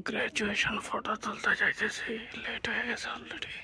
Graduation photo তুলতে যাইতেছি, late হয়ে গেছে অলরেডি।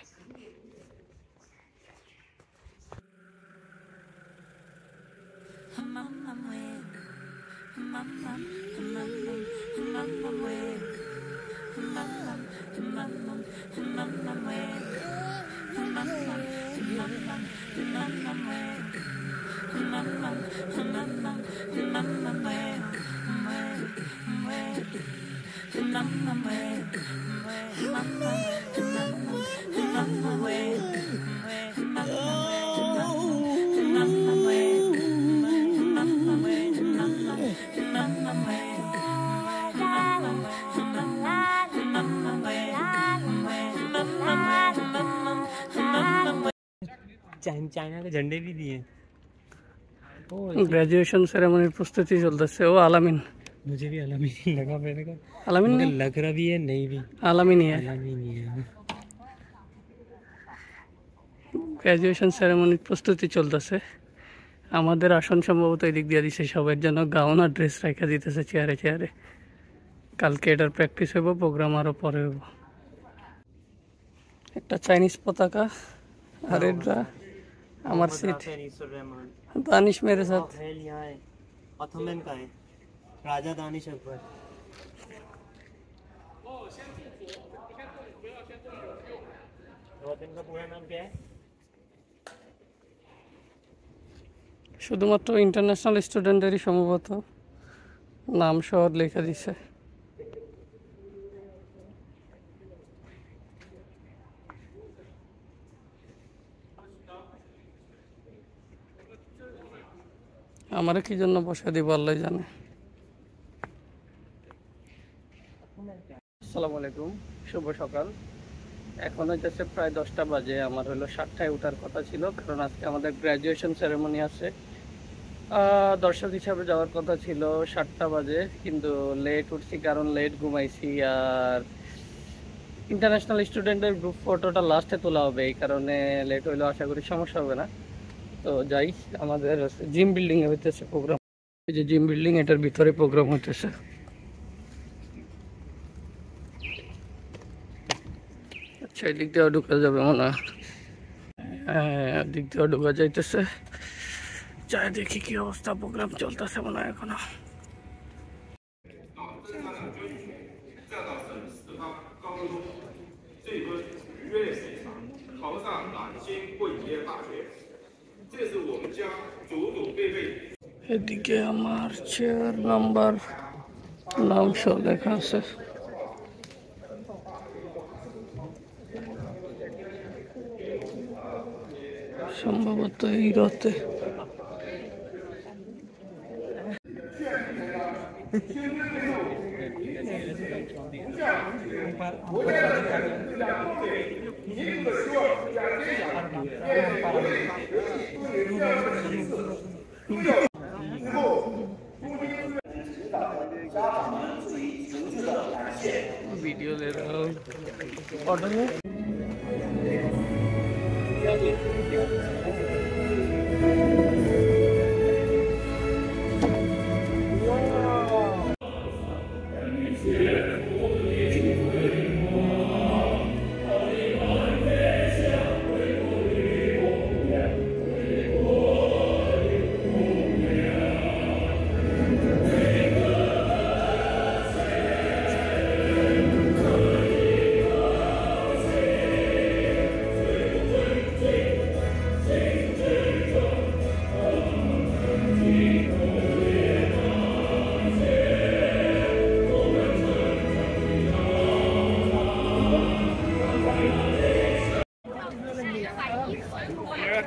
चाइना के झंडे भी दिए। ग्रेजुएशन सेरेमनी प्रस्तुति चलते। वो आलामीन, मुझे भी आलामीन लगा, मैंने कहा आलामीन नहीं लग रहा भी है, नहीं भी आलामीन ही है। आलामीन ही है। গ্রাজুয়েশন সেরেমনি প্রস্তুতি চলতেছে। আমাদের আসন সম্ভবত এই দিক দিয়ে দিছে, সবার জন্য গাউন আর ড্রেস রেখে দিতেছে চেয়ারে চেয়ারে। কালকে এটার প্র্যাকটিস হইব, প্রোগ্রাম আরও পরে হইব। একটা চাইনিজ পতাকা আর এটা আমার সিট। दानिश मेरे साथ ऑथोमन का है, राजा दानिश अकबर। का पूरा नाम क्या है? শুধুমাত্র ইন্টারন্যাশনাল স্টুডেন্টেরই সম্ভবত নাম শহর লেখা দিছে। আমারে কি জন্য বসে দিব আল্লাহ জানে। আসসালামু আলাইকুম, শুভ সকাল। এখন হচ্ছে প্রায় 10টা বাজে। আমার হলো 7টায় ওঠার কথা ছিল, কারণ আজকে আমাদের গ্র্যাজুয়েশন সেরেমনি আছে। দর্শক হিসাবে যাওয়ার কথা ছিল 7টা বাজে, কিন্তু লেট উঠছি কারণ লেট ঘুমাইছি। আর ইন্টারন্যাশনাল স্টুডেন্টের গ্রুপ ফটোটা লাস্টে তোলা হবে, এই কারণে লেট হইলেও আশা করি সমস্যা হবে না। তো যাই, আমাদের জিম বিল্ডিং এ হইতেছে প্রোগ্রাম। এই যে জিম বিল্ডিং, এটার ভিতরে প্রোগ্রাম হইতেছে। আচ্ছা, এদিক দিয়েও ঢুকা যাবে মনে হয়। হ্যাঁ, দিক দিয়েও ঢুকা যাইতেছে। যাই দেখি কি অবস্থা, প্রোগ্রাম চলতেছে মনে হয় এখনো। এদিকে আমার চেয়ার নাম্বার নাম সহ লেখা আছে। সম্ভবত এই রাতে। वीडियो ले रहा हूँ ऑर्डर में।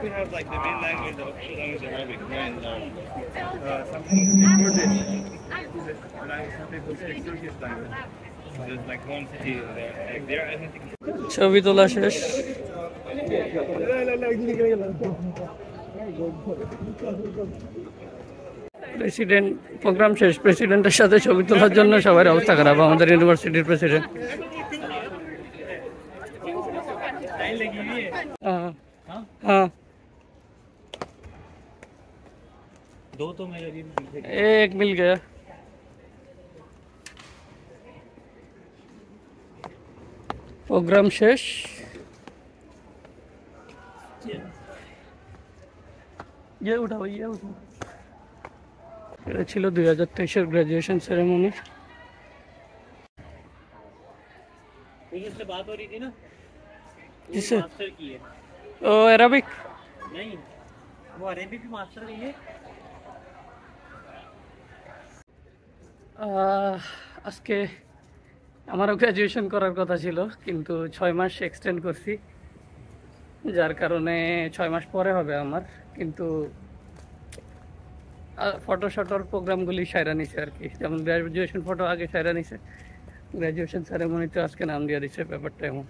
We have like the main language of Sudan is Arabic, and some people speak Kurdish, some people speak Turkish language. There's like one city there, like their ethnic. ছবি তোলা শেষ। প্রেসিডেন্ট প্রোগ্রাম শেষ, প্রেসিডেন্টের সাথে ছবি তোলার জন্য সবার অবস্থা খারাপ। আমাদের ইউনিভার্সিটির প্রেসিডেন্ট। हाँ, दो तो मेरे भी एक मिल गया। প্রোগ্রাম শেষ। উঠাও উঠাও। এটা ছিল 2023-এর গ্র্যাজুয়েশন সেরেমনি। से बात हो रही थी ना, जिससे मास्टर की है ও অ্যারাবিক। नहीं, वो अरेबिक भी मास्टर की है। আজকে আমারও গ্র্যাজুয়েশন করার কথা ছিল, কিন্তু 6 মাস এক্সটেন্ড করছি, যার কারণে 6 মাস পরে হবে আমার। কিন্তু ফটো শটোর প্রোগ্রামগুলি সাইরা নিছে আর কি, যেমন গ্র্যাজুয়েশন ফটো আগে সাইরা নিছে, গ্র্যাজুয়েশন সেরেমনিতে আজকে নাম দিয়ে দিচ্ছে, ব্যাপারটা এমন।